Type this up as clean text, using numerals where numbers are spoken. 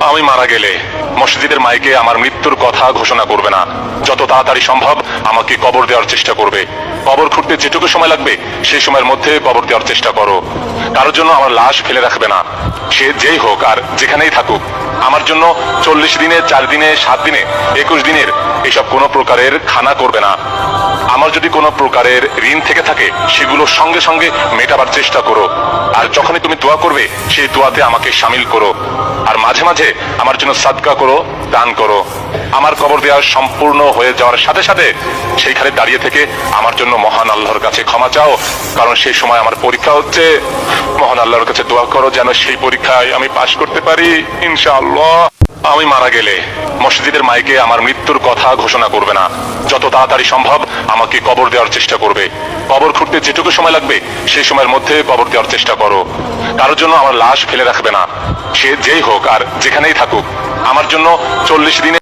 আমি মারা গেলে মসজিদের মাইকে আমার মৃত্যুর কথা ঘোষণা করবে না, যত তাড়াতাড়ি সম্ভব আমাকে কবর দেওয়ার চেষ্টা করবে। কবর খুঁড়তে যেটুকু সময় লাগবে সেই সময়ের মধ্যে কবর দেওয়ার চেষ্টা করো। কারোর জন্য আমার লাশ ফেলে রাখবে না, সে যেই হোক আর যেখানেই থাকুক। আমার জন্য 40 দিনে, 4 দিনে, 7 দিনে, 21 দিনের এসব কোনো প্রকারের খানা করবে না। আমার যদি কোনো প্রকারের ঋণ থেকে থাকে সেগুলো সঙ্গে সঙ্গে মেটাবার চেষ্টা করো। আর যখনই তুমি দোয়া করবে সেই দোয়াতে আমাকে শামিল করো। আর মাঝে মাঝে আমার জন্য সাদকা করো, দান করো। আমার কবর দেওয়া সম্পূর্ণ হয়ে যাওয়ার সাথে সাথে সেইখানে দাঁড়িয়ে থেকে আমার জন্য মহান আল্লাহর কাছে ক্ষমা চাও, কারণ সেই সময় আমার পরীক্ষা হচ্ছে। মহান আল্লাহর কাছে দোয়া করো যেন সেই পরীক্ষায় আমি পাশ করতে পারি ইনশাআল্লাহ। আমি মারা গেলে মসজিদের মাইকে আমার মৃত্যুর কথা ঘোষণা করবে না, যত তাড়াতাড়ি সম্ভব আমাকে কবর দেওয়ার চেষ্টা করবে। কবর খুঁড়তে যেটুকু সময় লাগবে সেই সময়ের মধ্যে কবর দেওয়ার চেষ্টা করো। কারোর জন্য আমার লাশ ফেলে রাখবে না, সে যেই হোক আর যেখানেই থাকুক। আমার জন্য 40 দিনে